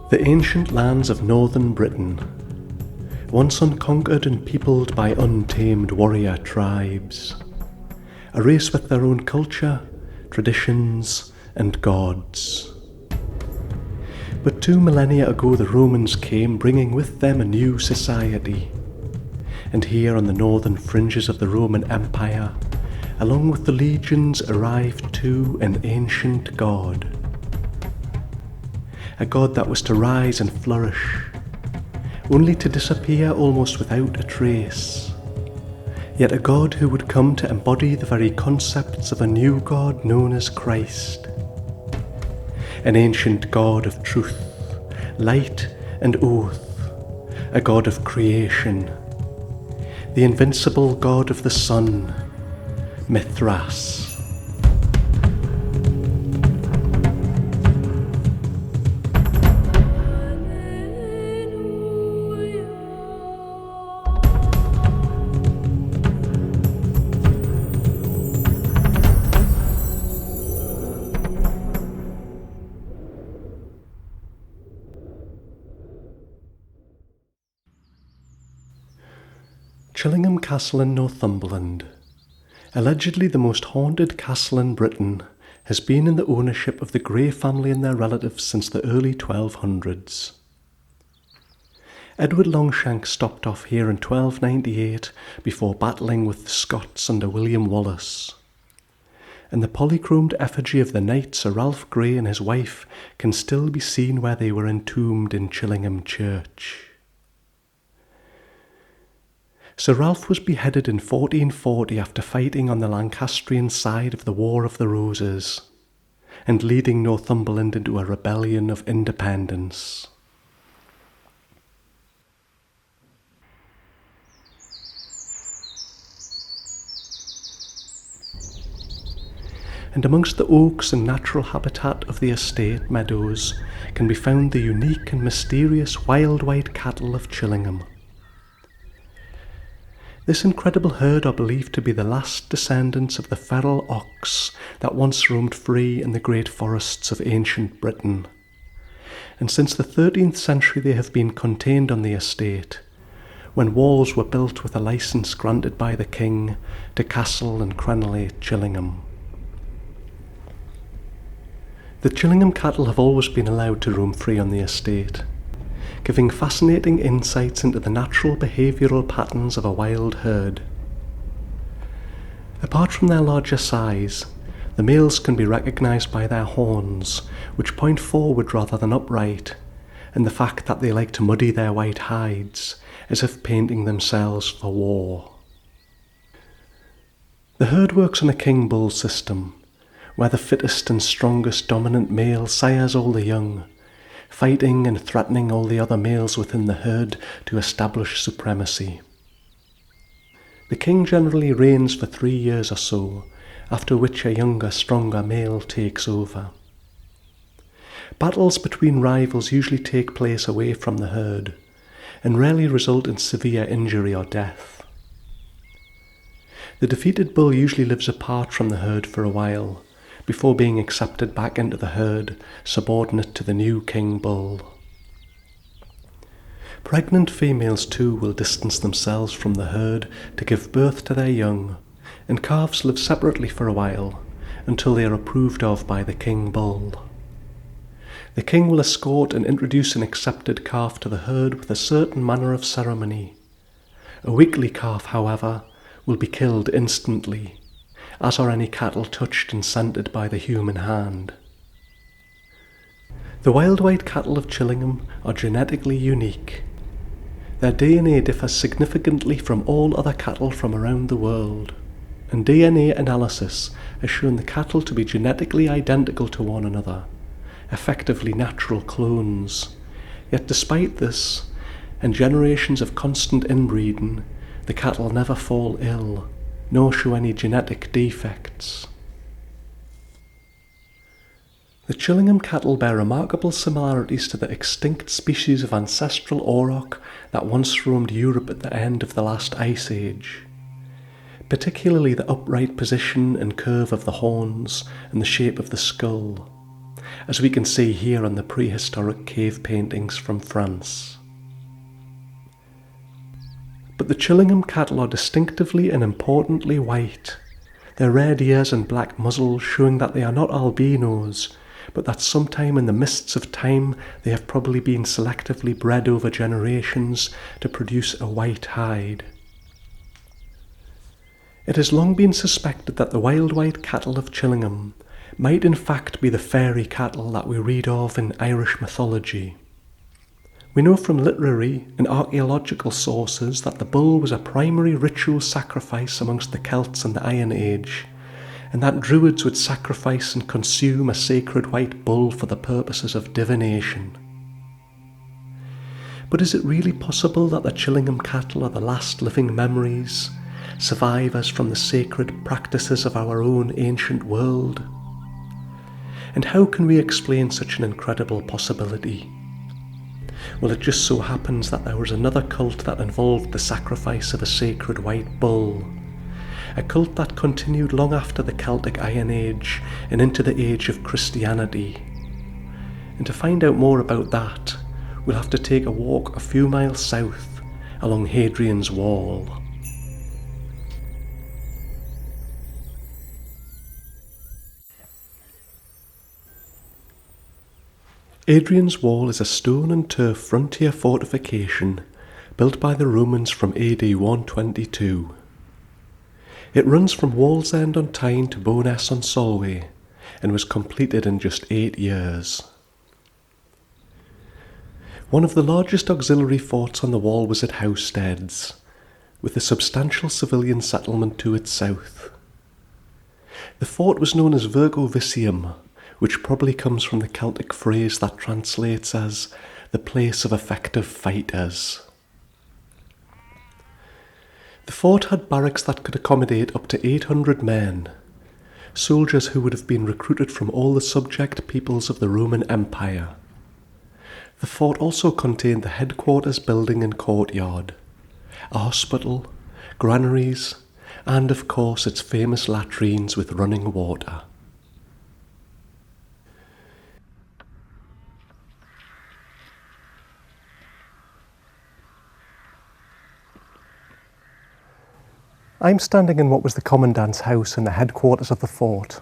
The ancient lands of northern Britain, once unconquered and peopled by untamed warrior tribes, a race with their own culture, traditions, and gods. But 2 millennia ago the Romans came, bringing with them a new society. And here on the northern fringes of the Roman Empire, along with the legions, arrived too an ancient god. A god that was to rise and flourish, only to disappear almost without a trace. Yet a god who would come to embody the very concepts of a new god known as Christ. An ancient god of truth, light and oath, a god of creation, the invincible god of the sun, Mithras. Chillingham Castle in Northumberland, allegedly the most haunted castle in Britain, has been in the ownership of the Grey family and their relatives since the early 1200s. Edward Longshanks stopped off here in 1298 before battling with the Scots under William Wallace. And the polychromed effigy of the knight Sir Ralph Grey and his wife can still be seen where they were entombed in Chillingham Church. Sir Ralph was beheaded in 1440 after fighting on the Lancastrian side of the War of the Roses, and leading Northumberland into a rebellion of independence. And amongst the oaks and natural habitat of the estate meadows can be found the unique and mysterious wild white cattle of Chillingham. This incredible herd are believed to be the last descendants of the feral ox that once roamed free in the great forests of ancient Britain. And since the 13th century they have been contained on the estate, when walls were built with a licence granted by the king to castle and crenellate Chillingham. The Chillingham cattle have always been allowed to roam free on the estate, giving fascinating insights into the natural behavioural patterns of a wild herd. Apart from their larger size, the males can be recognised by their horns, which point forward rather than upright, and the fact that they like to muddy their white hides, as if painting themselves for war. The herd works on a king bull system, where the fittest and strongest dominant male sires all the young, fighting and threatening all the other males within the herd to establish supremacy. The king generally reigns for 3 years or so, after which a younger, stronger male takes over. Battles between rivals usually take place away from the herd, and rarely result in severe injury or death. The defeated bull usually lives apart from the herd for a while, before being accepted back into the herd, subordinate to the new king bull. Pregnant females too will distance themselves from the herd to give birth to their young, and calves live separately for a while, until they are approved of by the king bull. The king will escort and introduce an accepted calf to the herd with a certain manner of ceremony. A weakly calf, however, will be killed instantly, as are any cattle touched and scented by the human hand. The wild white cattle of Chillingham are genetically unique. Their DNA differs significantly from all other cattle from around the world, and DNA analysis has shown the cattle to be genetically identical to one another, effectively natural clones. Yet despite this, and generations of constant inbreeding, the cattle never fall ill, nor show any genetic defects. The Chillingham cattle bear remarkable similarities to the extinct species of ancestral auroch that once roamed Europe at the end of the last ice age, particularly the upright position and curve of the horns and the shape of the skull, as we can see here on the prehistoric cave paintings from France. But the Chillingham cattle are distinctively and importantly white, their red ears and black muzzles showing that they are not albinos, but that sometime in the mists of time they have probably been selectively bred over generations to produce a white hide. It has long been suspected that the wild white cattle of Chillingham might in fact be the fairy cattle that we read of in Irish mythology. We know from literary and archaeological sources that the bull was a primary ritual sacrifice amongst the Celts in the Iron Age, and that druids would sacrifice and consume a sacred white bull for the purposes of divination. But is it really possible that the Chillingham cattle are the last living memories, survivors from the sacred practices of our own ancient world? And how can we explain such an incredible possibility? Well, it just so happens that there was another cult that involved the sacrifice of a sacred white bull. A cult that continued long after the Celtic Iron Age and into the age of Christianity. And to find out more about that, we'll have to take a walk a few miles south along Hadrian's Wall. Hadrian's Wall is a stone and turf frontier fortification built by the Romans from AD 122. It runs from Wallsend-on-Tyne to Bowness-on-Solway and was completed in just 8 years. One of the largest auxiliary forts on the wall was at Housteads, with a substantial civilian settlement to its south. The fort was known as Virgo Vicium, which probably comes from the Celtic phrase that translates as the place of effective fighters. The fort had barracks that could accommodate up to 800 men, soldiers who would have been recruited from all the subject peoples of the Roman Empire. The fort also contained the headquarters building and courtyard, a hospital, granaries, and of course its famous latrines with running water. I'm standing in what was the commandant's house in the headquarters of the fort.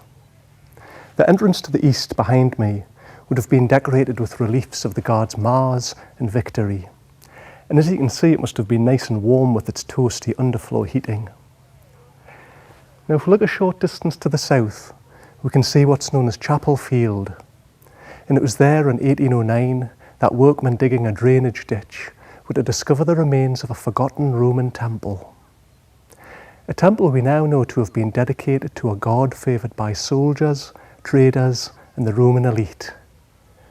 The entrance to the east behind me would have been decorated with reliefs of the guards Mars and Victory, and as you can see it must have been nice and warm with its toasty underfloor heating. Now if we look a short distance to the south, we can see what's known as Chapel Field, and it was there in 1809 that workmen digging a drainage ditch were to discover the remains of a forgotten Roman temple. A temple we now know to have been dedicated to a god favoured by soldiers, traders, and the Roman elite,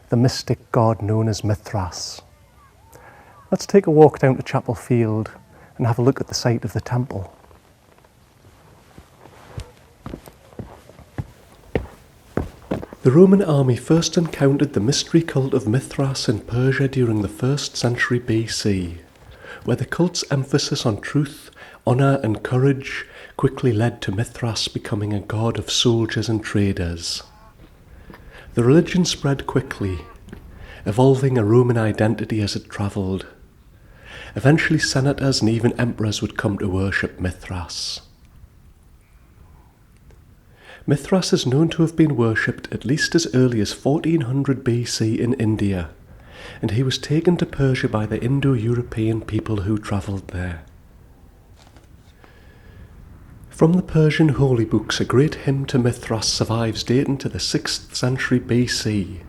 the mystic god known as Mithras. Let's take a walk down to Chapel Field and have a look at the site of the temple. The Roman army first encountered the mystery cult of Mithras in Persia during the 1st century BC, where the cult's emphasis on truth, honour and courage quickly led to Mithras becoming a god of soldiers and traders. The religion spread quickly, evolving a Roman identity as it travelled. Eventually senators and even emperors would come to worship Mithras. Mithras is known to have been worshipped at least as early as 1400 BC in India, and he was taken to Persia by the Indo-European people who travelled there. From the Persian holy books, a great hymn to Mithras survives dating to the 6th century BC,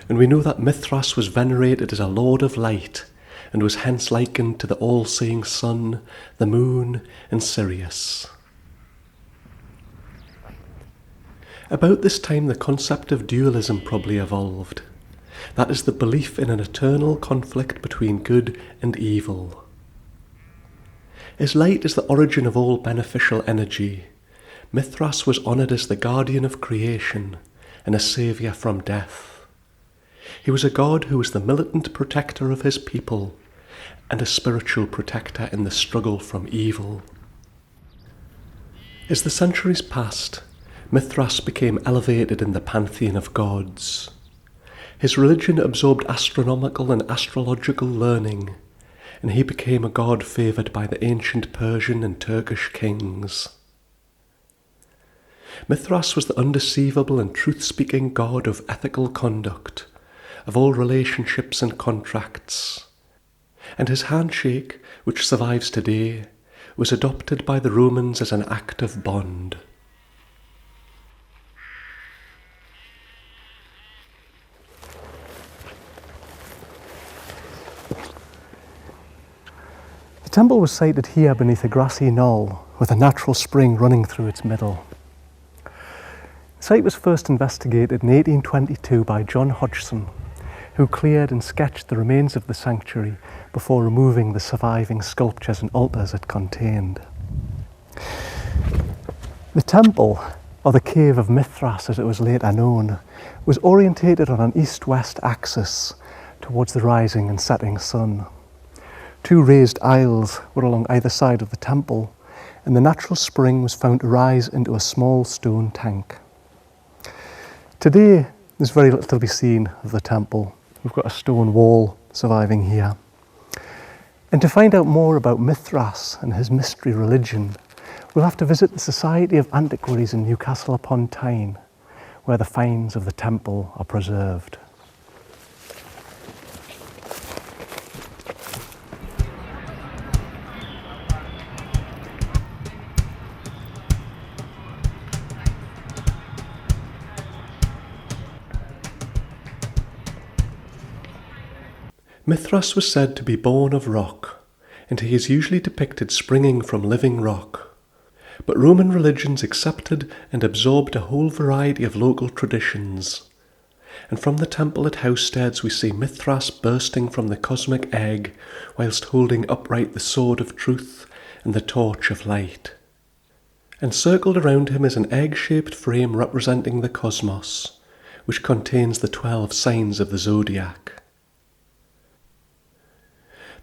and we know that Mithras was venerated as a lord of light and was hence likened to the all-seeing sun, the moon, and Sirius. About this time the concept of dualism probably evolved. That is the belief in an eternal conflict between good and evil. As light is the origin of all beneficial energy, Mithras was honoured as the guardian of creation and a saviour from death. He was a god who was the militant protector of his people and a spiritual protector in the struggle from evil. As the centuries passed, Mithras became elevated in the pantheon of gods. His religion absorbed astronomical and astrological learning, and he became a god favoured by the ancient Persian and Turkish kings. Mithras was the undeceivable and truth-speaking god of ethical conduct, of all relationships and contracts, and his handshake, which survives today, was adopted by the Romans as an act of bond. The temple was sited here beneath a grassy knoll with a natural spring running through its middle. The site was first investigated in 1822 by John Hodgson, who cleared and sketched the remains of the sanctuary before removing the surviving sculptures and altars it contained. The temple, or the Cave of Mithras as it was later known, was orientated on an east-west axis towards the rising and setting sun. Two raised aisles were along either side of the temple, and the natural spring was found to rise into a small stone tank. Today, there's very little to be seen of the temple. We've got a stone wall surviving here. And to find out more about Mithras and his mystery religion, we'll have to visit the Society of Antiquaries in Newcastle upon Tyne, where the finds of the temple are preserved. Mithras was said to be born of rock, and he is usually depicted springing from living rock. But Roman religions accepted and absorbed a whole variety of local traditions. And from the temple at Housesteads we see Mithras bursting from the cosmic egg whilst holding upright the sword of truth and the torch of light. Encircled around him is an egg-shaped frame representing the cosmos, which contains the 12 signs of the zodiac.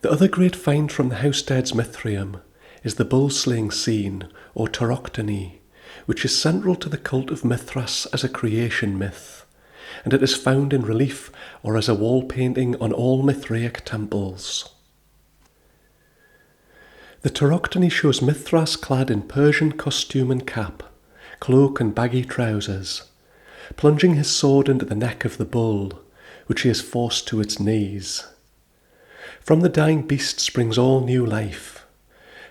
The other great find from the Housesteads Mithraeum is the bull-slaying scene, or tauroctony, which is central to the cult of Mithras as a creation myth, and it is found in relief or as a wall painting on all Mithraic temples. The tauroctony shows Mithras clad in Persian costume and cap, cloak and baggy trousers, plunging his sword into the neck of the bull, which he has forced to its knees. From the dying beast springs all new life.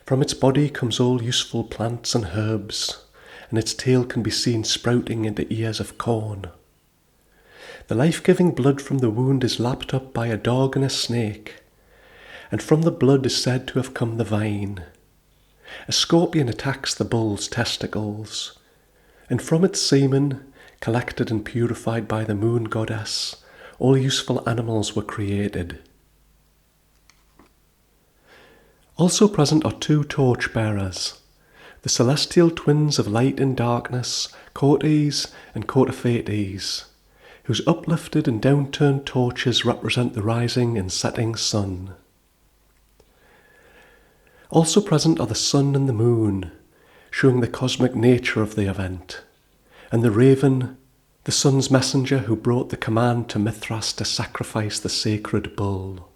From its body comes all useful plants and herbs, and its tail can be seen sprouting into ears of corn. The life-giving blood from the wound is lapped up by a dog and a snake, and from the blood is said to have come the vine. A scorpion attacks the bull's testicles, and from its semen, collected and purified by the moon goddess, all useful animals were created. Also present are two torch-bearers, the celestial twins of light and darkness, Cortes and Cortophates, whose uplifted and downturned torches represent the rising and setting sun. Also present are the sun and the moon, showing the cosmic nature of the event, and the raven, the sun's messenger who brought the command to Mithras to sacrifice the sacred bull.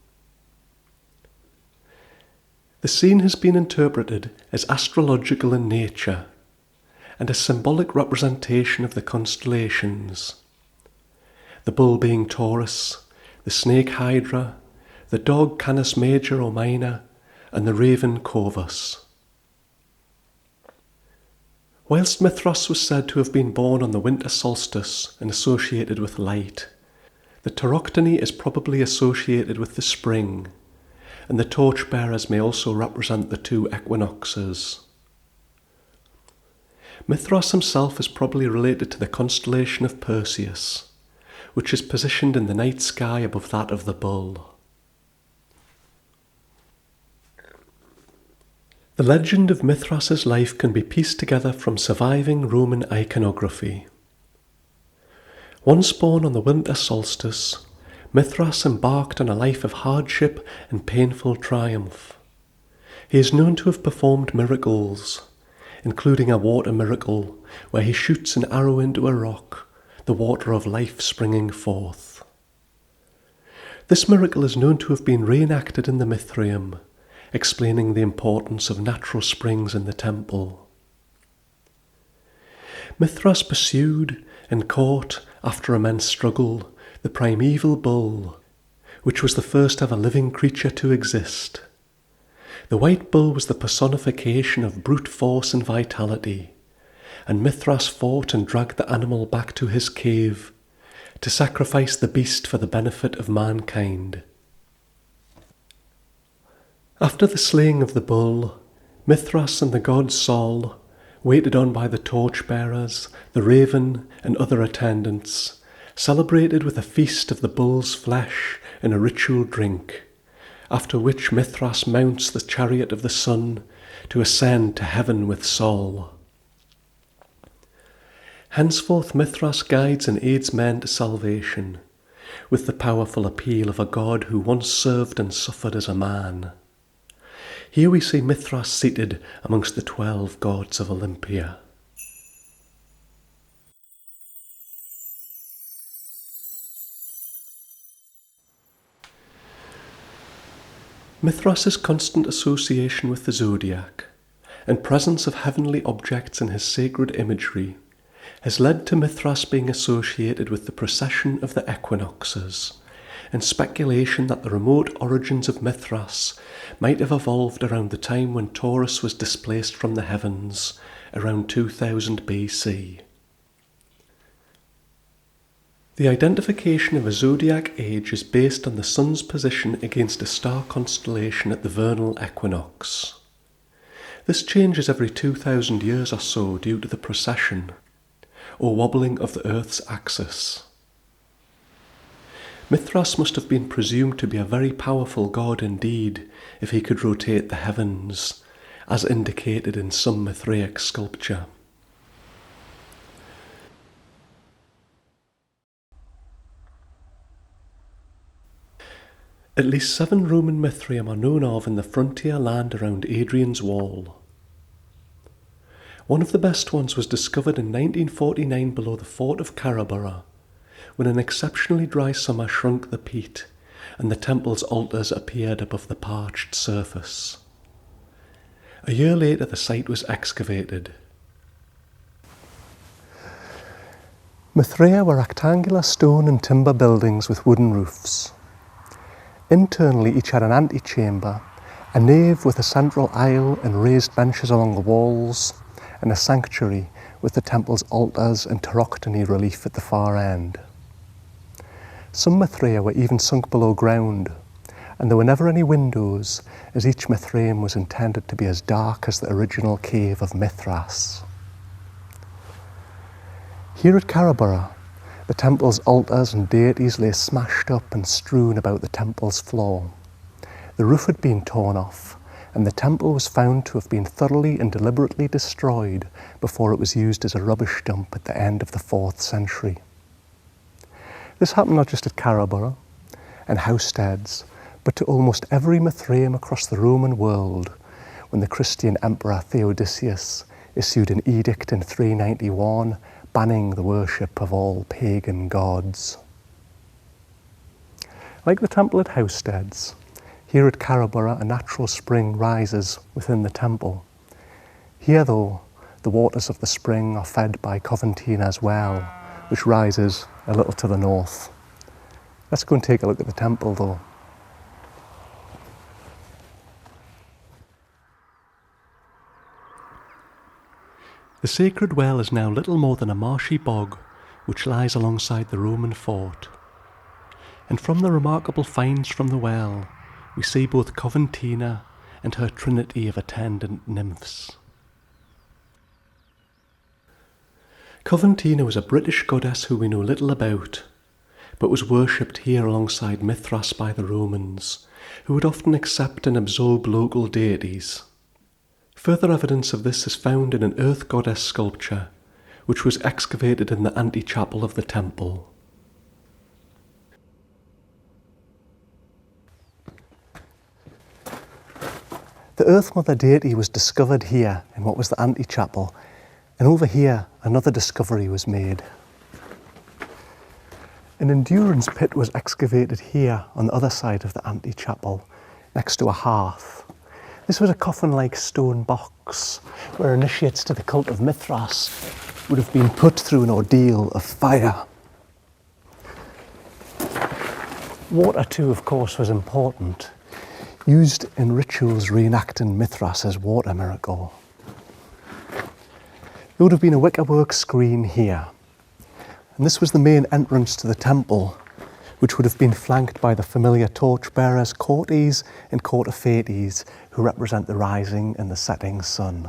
The scene has been interpreted as astrological in nature and a symbolic representation of the constellations, the bull being Taurus, the snake Hydra, the dog Canis Major or Minor, and the raven Corvus. Whilst Mithras was said to have been born on the winter solstice and associated with light, the tauroctony is probably associated with the spring, and the torchbearers may also represent the two equinoxes. Mithras himself is probably related to the constellation of Perseus, which is positioned in the night sky above that of the bull. The legend of Mithras's life can be pieced together from surviving Roman iconography. Once born on the winter solstice, Mithras embarked on a life of hardship and painful triumph. He is known to have performed miracles, including a water miracle where he shoots an arrow into a rock, the water of life springing forth. This miracle is known to have been reenacted in the Mithraeum, explaining the importance of natural springs in the temple. Mithras pursued and caught, after immense struggle, the primeval bull, which was the first ever living creature to exist. The white bull was the personification of brute force and vitality, and Mithras fought and dragged the animal back to his cave to sacrifice the beast for the benefit of mankind. After the slaying of the bull, Mithras and the god Sol, waited on by the torchbearers, the raven, and other attendants, celebrated with a feast of the bull's flesh and a ritual drink, after which Mithras mounts the chariot of the sun to ascend to heaven with Sol. Henceforth Mithras guides and aids men to salvation, with the powerful appeal of a god who once served and suffered as a man. Here we see Mithras seated amongst the 12 gods of Olympia. Mithras' constant association with the zodiac and presence of heavenly objects in his sacred imagery has led to Mithras being associated with the precession of the equinoxes, and speculation that the remote origins of Mithras might have evolved around the time when Taurus was displaced from the heavens, around 2000 BC. The identification of a zodiac age is based on the sun's position against a star constellation at the vernal equinox. This changes every 2000 years or so due to the precession, or wobbling of the Earth's axis. Mithras must have been presumed to be a very powerful god indeed if he could rotate the heavens, as indicated in some Mithraic sculpture. At least 7 Roman Mithraeum are known of in the frontier land around Hadrian's Wall. One of the best ones was discovered in 1949 below the fort of Carabara, when an exceptionally dry summer shrunk the peat and the temple's altars appeared above the parched surface. A year later the site was excavated. Mithraea were rectangular stone and timber buildings with wooden roofs. Internally each had an antechamber, a nave with a central aisle and raised benches along the walls, and a sanctuary with the temple's altars and tauroctony relief at the far end. Some Mithraea were even sunk below ground, and there were never any windows, as each Mithraeum was intended to be as dark as the original cave of Mithras. Here at Carabara, the temple's altars and deities lay smashed up and strewn about the temple's floor. The roof had been torn off, and the temple was found to have been thoroughly and deliberately destroyed before it was used as a rubbish dump at the end of the 4th century. This happened not just at Carabara and Housesteads, but to almost every Mithraeum across the Roman world when the Christian emperor Theodosius issued an edict in 391 banning the worship of all pagan gods. Like the temple at Housesteads, here at Carabara a natural spring rises within the temple. Here, though, the waters of the spring are fed by Coventina's well, which rises a little to the north. Let's go and take a look at the temple, though. The sacred well is now little more than a marshy bog which lies alongside the Roman fort. And from the remarkable finds from the well, we see both Coventina and her trinity of attendant nymphs. Coventina was a British goddess who we know little about, but was worshipped here alongside Mithras by the Romans, who would often accept and absorb local deities. Further evidence of this is found in an earth goddess sculpture, which was excavated in the antechapel of the temple. The Earth Mother deity was discovered here in what was the antechapel, and over here another discovery was made. An endurance pit was excavated here on the other side of the antechapel, next to a hearth. This was a coffin-like stone box where initiates to the Cult of Mithras would have been put through an ordeal of fire. Water too, of course, was important, used in rituals reenacting Mithras' water miracle. There would have been a wickerwork screen here, and this was the main entrance to the temple, which would have been flanked by the familiar torchbearers, Courtes and Courtephates, who represent the rising and the setting sun.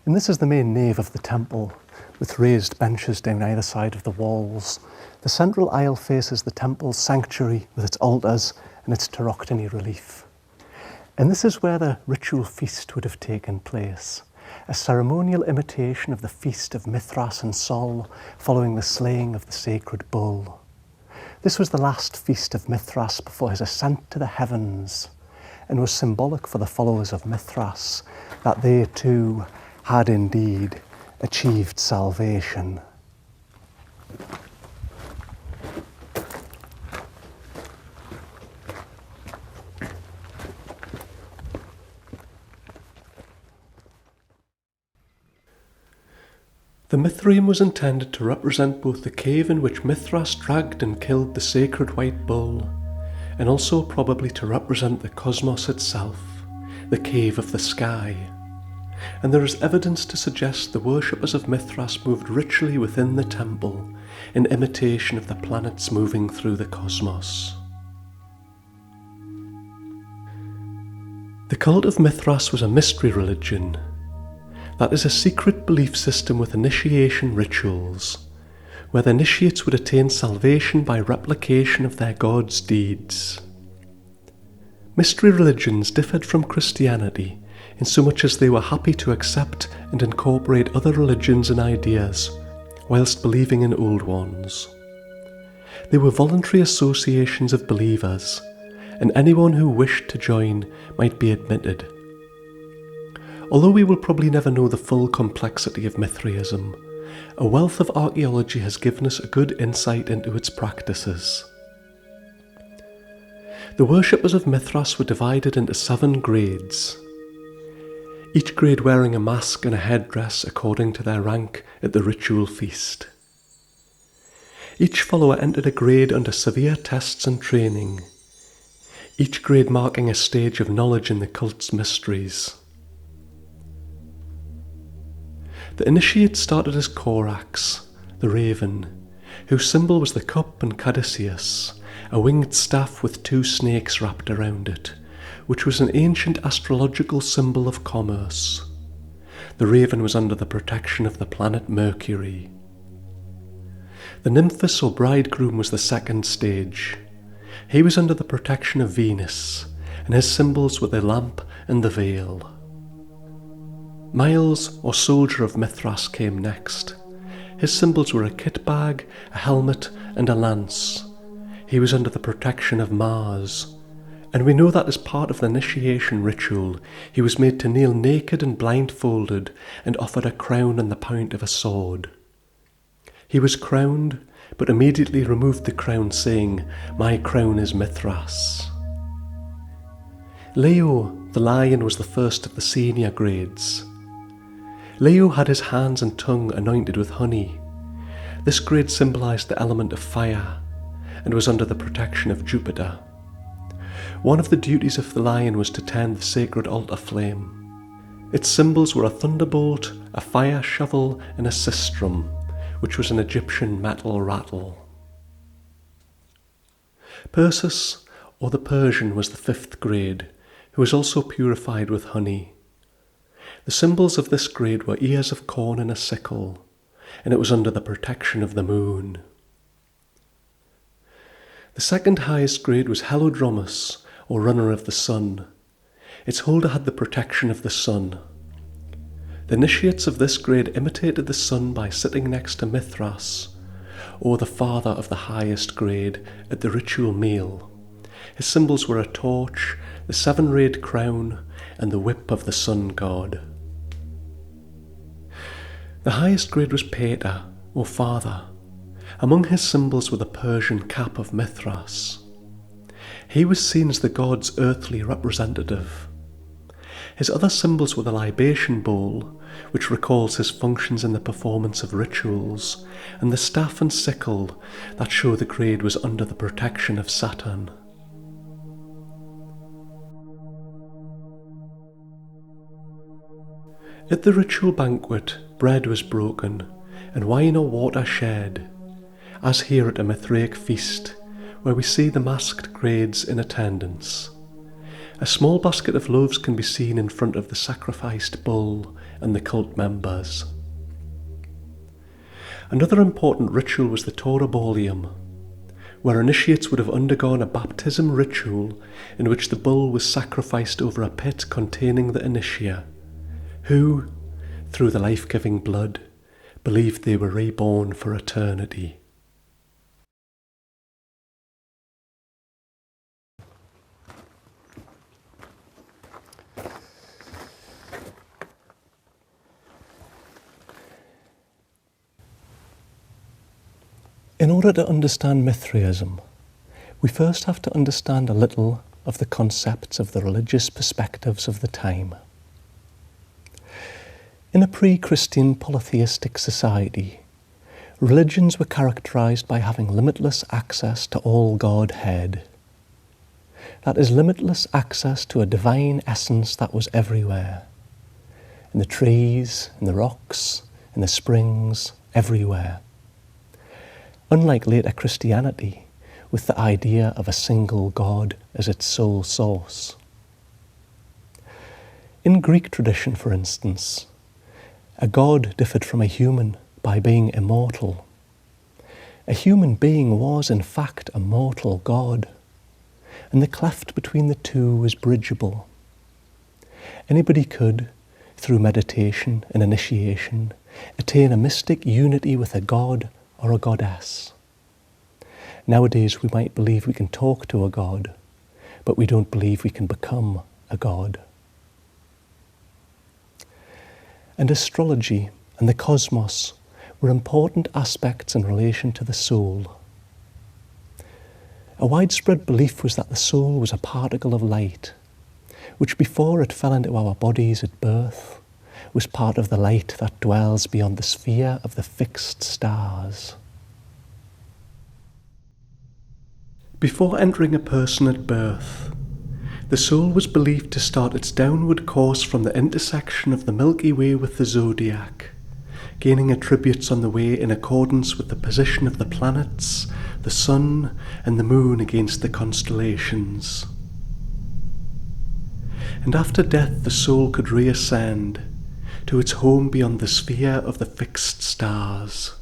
And this is the main nave of the temple, with raised benches down either side of the walls. The central aisle faces the temple's sanctuary with its altars and its tarochtony relief. And this is where the ritual feast would have taken place, a ceremonial imitation of the feast of Mithras and Sol following the slaying of the sacred bull. This was the last feast of Mithras before his ascent to the heavens, and was symbolic for the followers of Mithras that they too had indeed achieved salvation. The Mithraeum was intended to represent both the cave in which Mithras dragged and killed the sacred white bull, and also probably to represent the cosmos itself, the cave of the sky. And there is evidence to suggest the worshippers of Mithras moved ritually within the temple, in imitation of the planets moving through the cosmos. The Cult of Mithras was a mystery religion. That is a secret belief system with initiation rituals, where the initiates would attain salvation by replication of their god's deeds. Mystery religions differed from Christianity in so much as they were happy to accept and incorporate other religions and ideas, whilst believing in old ones. They were voluntary associations of believers, and anyone who wished to join might be admitted. Although we will probably never know the full complexity of Mithraism, a wealth of archaeology has given us a good insight into its practices. The worshippers of Mithras were divided into 7 grades, each grade wearing a mask and a headdress according to their rank at the ritual feast. Each follower entered a grade under severe tests and training, each grade marking a stage of knowledge in the cult's mysteries. The initiate started as Corax, the raven, whose symbol was the cup and caduceus, a winged staff with 2 snakes wrapped around it, which was an ancient astrological symbol of commerce. The raven was under the protection of the planet Mercury. The nymphus or bridegroom was the second stage. He was under the protection of Venus, and his symbols were the lamp and the veil. Miles, or soldier of Mithras, came next. His symbols were a kit bag, a helmet, and a lance. He was under the protection of Mars, and we know that as part of the initiation ritual, he was made to kneel naked and blindfolded and offered a crown and the point of a sword. He was crowned, but immediately removed the crown, saying, "My crown is Mithras." Leo, the lion, was the first of the senior grades. Leo had his hands and tongue anointed with honey. This grade symbolized the element of fire and was under the protection of Jupiter. One of the duties of the lion was to tend the sacred altar flame. Its symbols were a thunderbolt, a fire shovel, and a sistrum, which was an Egyptian metal rattle. Perseus, or the Persian, was the 5th grade, who was also purified with honey. The symbols of this grade were ears of corn and a sickle, and it was under the protection of the moon. The 2nd highest grade was Helodromus, or runner of the sun. Its holder had the protection of the sun. The initiates of this grade imitated the sun by sitting next to Mithras, or the father of the highest grade, at the ritual meal. His symbols were a torch, the seven-rayed crown, and the whip of the sun god. The highest grade was Pater, or father. Among his symbols were the Persian cap of Mithras. He was seen as the god's earthly representative. His other symbols were the libation bowl, which recalls his functions in the performance of rituals, and the staff and sickle that show the grade was under the protection of Saturn. At the ritual banquet, bread was broken, and wine or water shared, as here at a Mithraic feast, where we see the masked grades in attendance. A small basket of loaves can be seen in front of the sacrificed bull and the cult members. Another important ritual was the Torabolium, where initiates would have undergone a baptism ritual in which the bull was sacrificed over a pit containing the initiate, who, through the life-giving blood, believed they were reborn for eternity. In order to understand Mithraism, we first have to understand a little of the concepts of the religious perspectives of the time. In a pre-Christian polytheistic society, religions were characterized by having limitless access to all Godhead. That is, limitless access to a divine essence that was everywhere. In the trees, in the rocks, in the springs, everywhere. Unlike later Christianity, with the idea of a single God as its sole source. In Greek tradition, for instance, a god differed from a human by being immortal. A human being was, in fact, a mortal god, and the cleft between the two was bridgeable. Anybody could, through meditation and initiation, attain a mystic unity with a god or a goddess. Nowadays we might believe we can talk to a god, but we don't believe we can become a god. And astrology and the cosmos were important aspects in relation to the soul. A widespread belief was that the soul was a particle of light, which before it fell into our bodies at birth, was part of the light that dwells beyond the sphere of the fixed stars. Before entering a person at birth, the soul was believed to start its downward course from the intersection of the Milky Way with the zodiac, gaining attributes on the way in accordance with the position of the planets, the sun, and the moon against the constellations. And after death the soul could reascend to its home beyond the sphere of the fixed stars.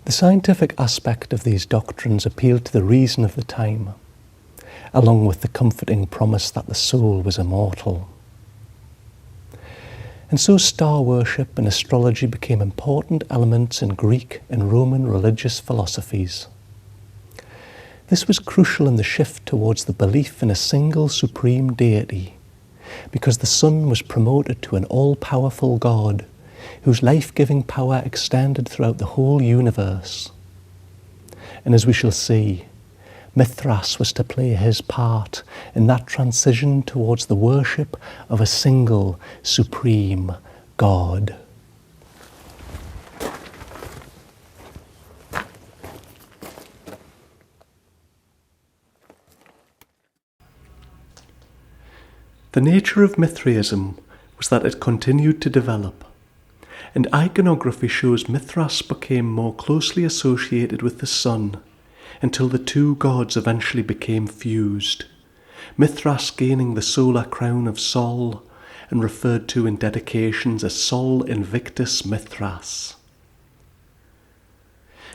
The scientific aspect of these doctrines appealed to the reason of the time, along with the comforting promise that the soul was immortal. And so star worship and astrology became important elements in Greek and Roman religious philosophies. This was crucial in the shift towards the belief in a single supreme deity, because the sun was promoted to an all-powerful God whose life-giving power extended throughout the whole universe. And as we shall see, Mithras was to play his part in that transition towards the worship of a single supreme God. The nature of Mithraism was that it continued to develop, and iconography shows Mithras became more closely associated with the sun until the two gods eventually became fused, Mithras gaining the solar crown of Sol and referred to in dedications as Sol Invictus Mithras.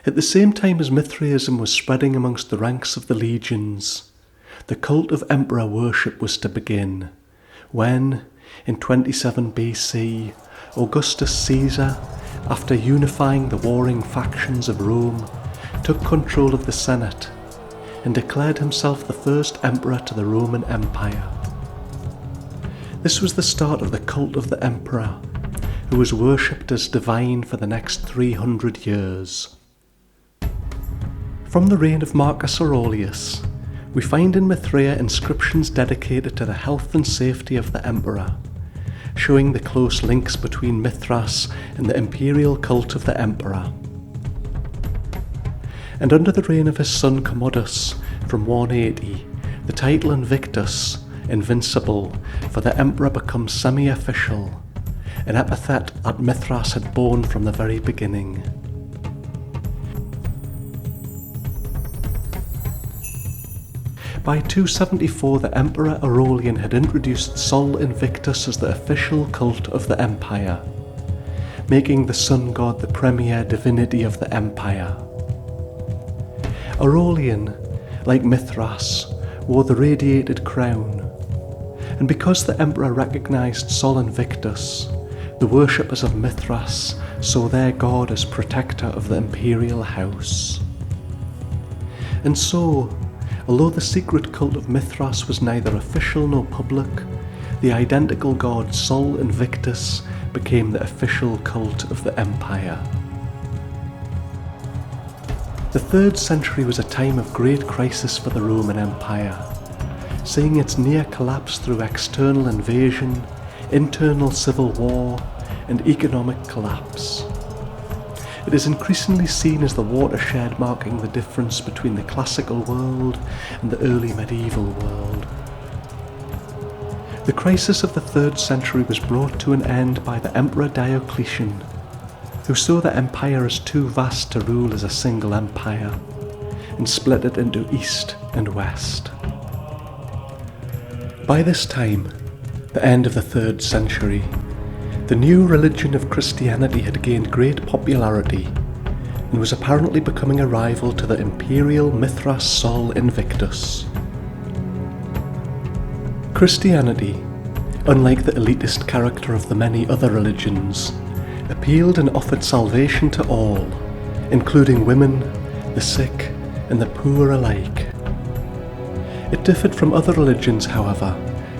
At the same time as Mithraism was spreading amongst the ranks of the legions, the cult of emperor worship was to begin, when, in 27 BC, Augustus Caesar, after unifying the warring factions of Rome, took control of the Senate and declared himself the first emperor to the Roman Empire. This was the start of the cult of the emperor, who was worshipped as divine for the next 300 years. From the reign of Marcus Aurelius, we find in Mithraea inscriptions dedicated to the health and safety of the emperor, showing the close links between Mithras and the imperial cult of the emperor. And under the reign of his son Commodus from 180, the title Invictus, invincible, for the emperor becomes semi-official, an epithet that Mithras had borne from the very beginning. By 274, the Emperor Aurelian had introduced Sol Invictus as the official cult of the empire, making the sun god the premier divinity of the empire. Aurelian, like Mithras, wore the radiated crown, and because the emperor recognized Sol Invictus, the worshippers of Mithras saw their god as protector of the imperial house. And so, although the secret cult of Mithras was neither official nor public, the identical god Sol Invictus became the official cult of the empire. The 3rd century was a time of great crisis for the Roman Empire, seeing its near collapse through external invasion, internal civil war, and economic collapse. It is increasingly seen as the watershed marking the difference between the classical world and the early medieval world. The crisis of the 3rd century was brought to an end by the Emperor Diocletian, who saw the empire as too vast to rule as a single empire, and split it into East and West. By this time, the end of the 3rd century, the new religion of Christianity had gained great popularity and was apparently becoming a rival to the imperial Mithras Sol Invictus. Christianity, unlike the elitist character of the many other religions, appealed and offered salvation to all, including women, the sick, and the poor alike. It differed from other religions, however,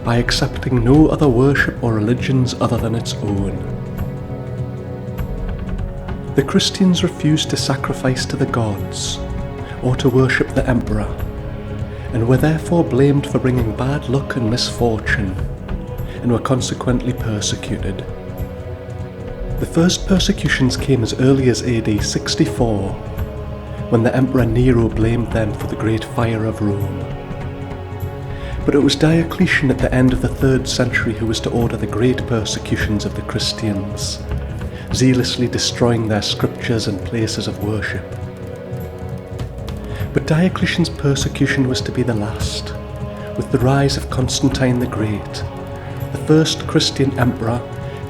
by accepting no other worship or religions other than its own. The Christians refused to sacrifice to the gods or to worship the emperor, and were therefore blamed for bringing bad luck and misfortune, and were consequently persecuted. The first persecutions came as early as AD 64, when the Emperor Nero blamed them for the Great Fire of Rome. But it was Diocletian at the end of the 3rd century who was to order the great persecutions of the Christians, zealously destroying their scriptures and places of worship. But Diocletian's persecution was to be the last, with the rise of Constantine the Great, the first Christian emperor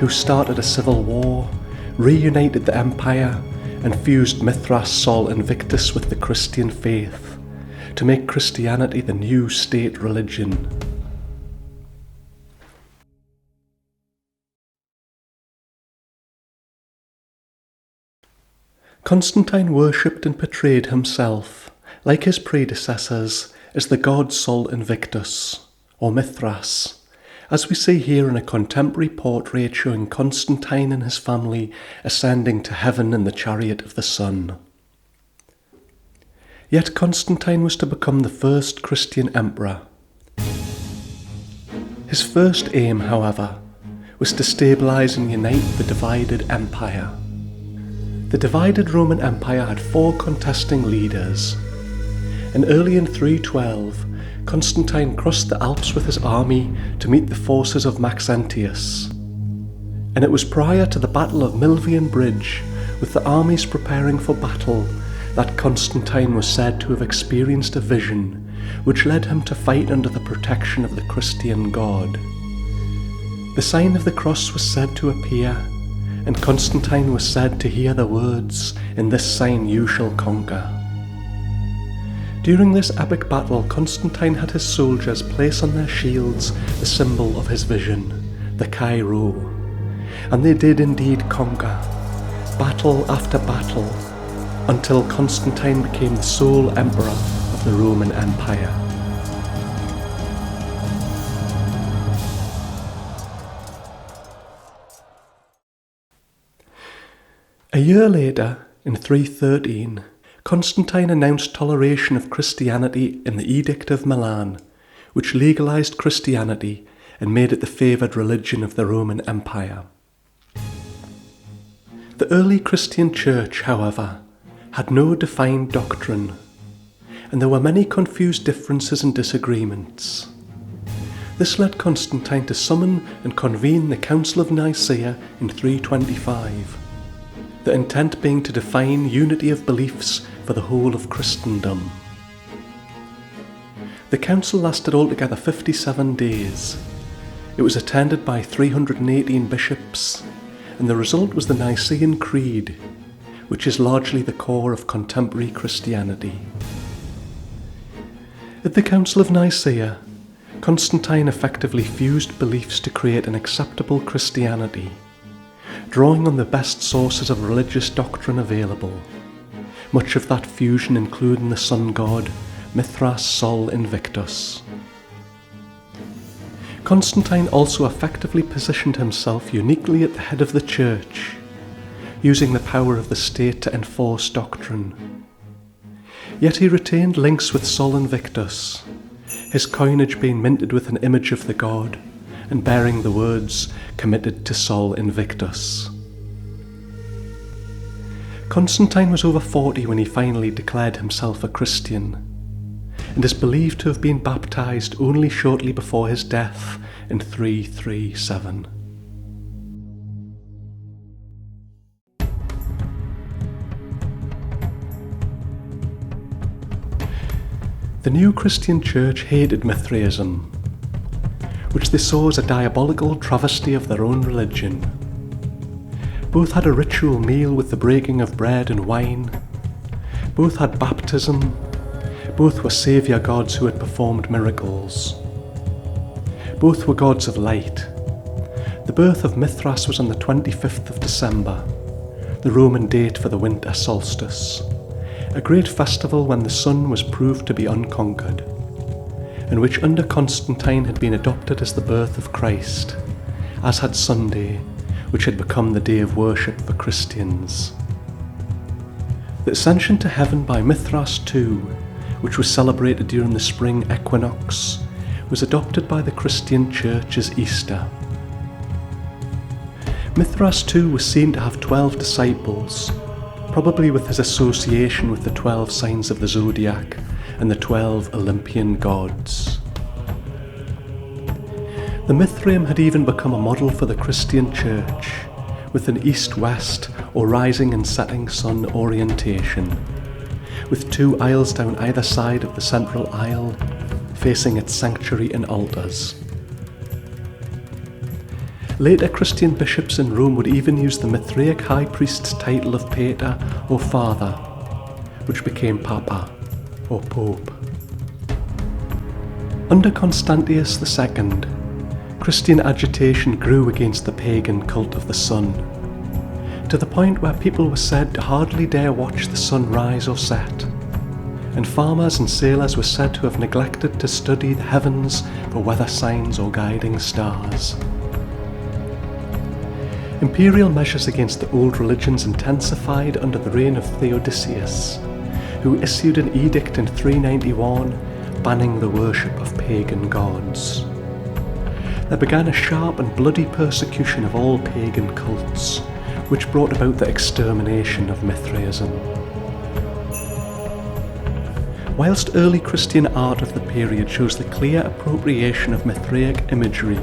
who started a civil war, reunited the empire, and fused Mithras Sol Invictus with the Christian faith, to make Christianity the new state religion. Constantine worshipped and portrayed himself, like his predecessors, as the god Sol Invictus, or Mithras, as we see here in a contemporary portrait showing Constantine and his family ascending to heaven in the chariot of the sun. Yet Constantine was to become the first Christian emperor. His first aim, however, was to stabilise and unite the divided empire. The divided Roman Empire had 4 contesting leaders, and early in 312, Constantine crossed the Alps with his army to meet the forces of Maxentius. And it was prior to the Battle of Milvian Bridge, with the armies preparing for battle, that Constantine was said to have experienced a vision which led him to fight under the protection of the Christian God. The sign of the cross was said to appear, and Constantine was said to hear the words, "In this sign you shall conquer." During this epic battle, Constantine had his soldiers place on their shields the symbol of his vision, the Chi-Rho, and they did indeed conquer, battle after battle, until Constantine became the sole emperor of the Roman Empire. A year later, in 313, Constantine announced toleration of Christianity in the Edict of Milan, which legalized Christianity and made it the favoured religion of the Roman Empire. The early Christian church, however, had no defined doctrine, and there were many confused differences and disagreements. This led Constantine to summon and convene the Council of Nicaea in 325, the intent being to define unity of beliefs for the whole of Christendom. The council lasted altogether 57 days. It was attended by 318 bishops, and the result was the Nicene Creed, which is largely the core of contemporary Christianity. At the Council of Nicaea, Constantine effectively fused beliefs to create an acceptable Christianity, drawing on the best sources of religious doctrine available, much of that fusion including the sun god Mithras, Sol Invictus. Constantine also effectively positioned himself uniquely at the head of the church, using the power of the state to enforce doctrine. Yet he retained links with Sol Invictus, his coinage being minted with an image of the god and bearing the words "committed to Sol Invictus." Constantine was over 40 when he finally declared himself a Christian, and is believed to have been baptized only shortly before his death in 337. The new Christian church hated Mithraism, which they saw as a diabolical travesty of their own religion. Both had a ritual meal with the breaking of bread and wine. Both had baptism. Both were saviour gods who had performed miracles. Both were gods of light. The birth of Mithras was on the 25th of December, the Roman date for the winter solstice, a great festival when the sun was proved to be unconquered, and which under Constantine had been adopted as the birth of Christ, as had Sunday, which had become the day of worship for Christians. The ascension to heaven by Mithras too, which was celebrated during the spring equinox, was adopted by the Christian Church as Easter. Mithras too was seen to have 12 disciples, probably with his association with the 12 signs of the zodiac and the 12 Olympian gods. The Mithraeum had even become a model for the Christian Church, with an east-west or rising and setting sun orientation, with 2 aisles down either side of the central aisle, facing its sanctuary and altars. Later Christian bishops in Rome would even use the Mithraic high priest's title of Pater or Father, which became Papa or Pope. Under Constantius II, Christian agitation grew against the pagan cult of the sun, to the point where people were said to hardly dare watch the sun rise or set, and farmers and sailors were said to have neglected to study the heavens for weather signs or guiding stars. Imperial measures against the old religions intensified under the reign of Theodosius, who issued an edict in 391 banning the worship of pagan gods. There began a sharp and bloody persecution of all pagan cults, which brought about the extermination of Mithraism. Whilst early Christian art of the period shows the clear appropriation of Mithraic imagery,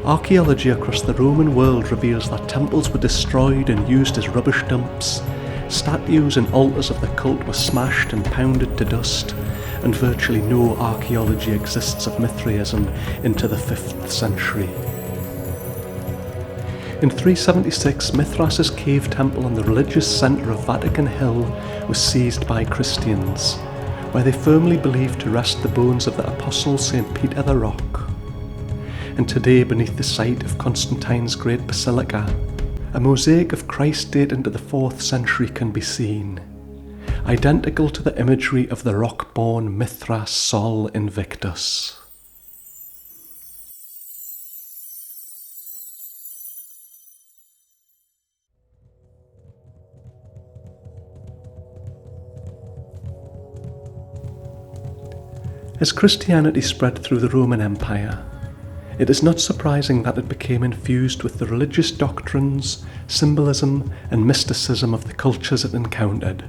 archaeology across the Roman world reveals that temples were destroyed and used as rubbish dumps, statues and altars of the cult were smashed and pounded to dust, and virtually no archaeology exists of Mithraism into the 5th century. In 376, Mithras's cave temple on the religious centre of Vatican Hill was seized by Christians, where they firmly believed to rest the bones of the Apostle St. Peter the Rock. And today, beneath the site of Constantine's Great Basilica, a mosaic of Christ dating to the 4th century can be seen, identical to the imagery of the rock-born Mithras Sol Invictus. As Christianity spread through the Roman Empire, it is not surprising that it became infused with the religious doctrines, symbolism, and mysticism of the cultures it encountered.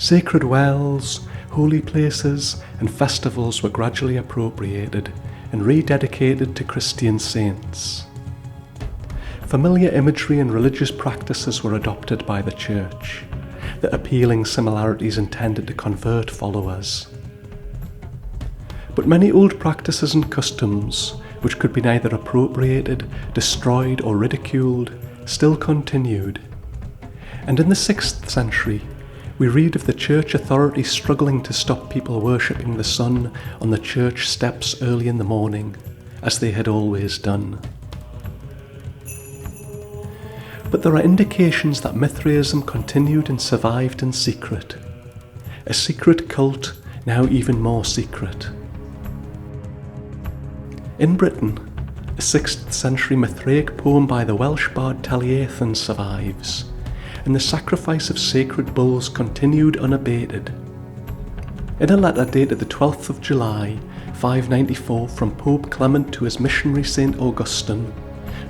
Sacred wells, holy places, and festivals were gradually appropriated and rededicated to Christian saints. Familiar imagery and religious practices were adopted by the Church, the appealing similarities intended to convert followers. But many old practices and customs, which could be neither appropriated, destroyed, or ridiculed, still continued. And in the 6th century, we read of the church authorities struggling to stop people worshipping the sun on the church steps early in the morning, as they had always done. But there are indications that Mithraism continued and survived in secret, a secret cult now even more secret. In Britain, a 6th century Mithraic poem by the Welsh bard Taliesin survives, and the sacrifice of sacred bulls continued unabated. In a letter dated the 12th of July, 594 from Pope Clement to his missionary St. Augustine,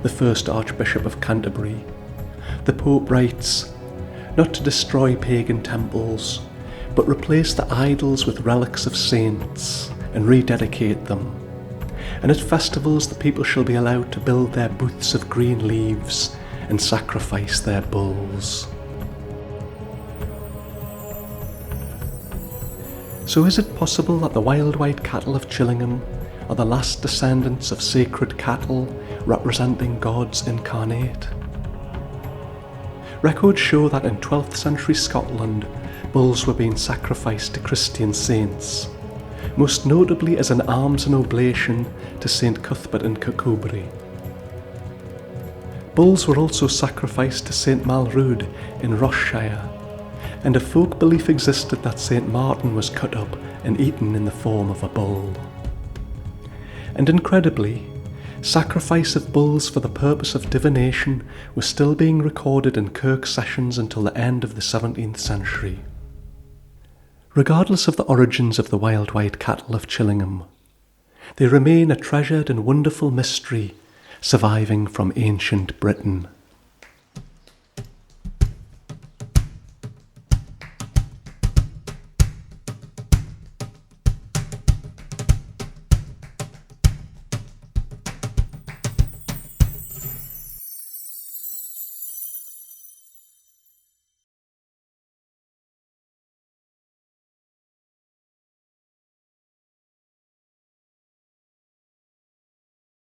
the first Archbishop of Canterbury, the Pope writes, "Not to destroy pagan temples, but replace the idols with relics of saints, and rededicate them. And at festivals the people shall be allowed to build their booths of green leaves and sacrifice their bulls." So is it possible that the wild white cattle of Chillingham are the last descendants of sacred cattle representing gods incarnate? Records show that in 12th century Scotland, bulls were being sacrificed to Christian saints, most notably as an alms and oblation to St. Cuthbert and Kirkcudbright. Bulls were also sacrificed to St. Malrude in Rossshire, and a folk belief existed that St. Martin was cut up and eaten in the form of a bull. And incredibly, sacrifice of bulls for the purpose of divination was still being recorded in kirk sessions until the end of the 17th century. Regardless of the origins of the wild white cattle of Chillingham, they remain a treasured and wonderful mystery surviving from ancient Britain.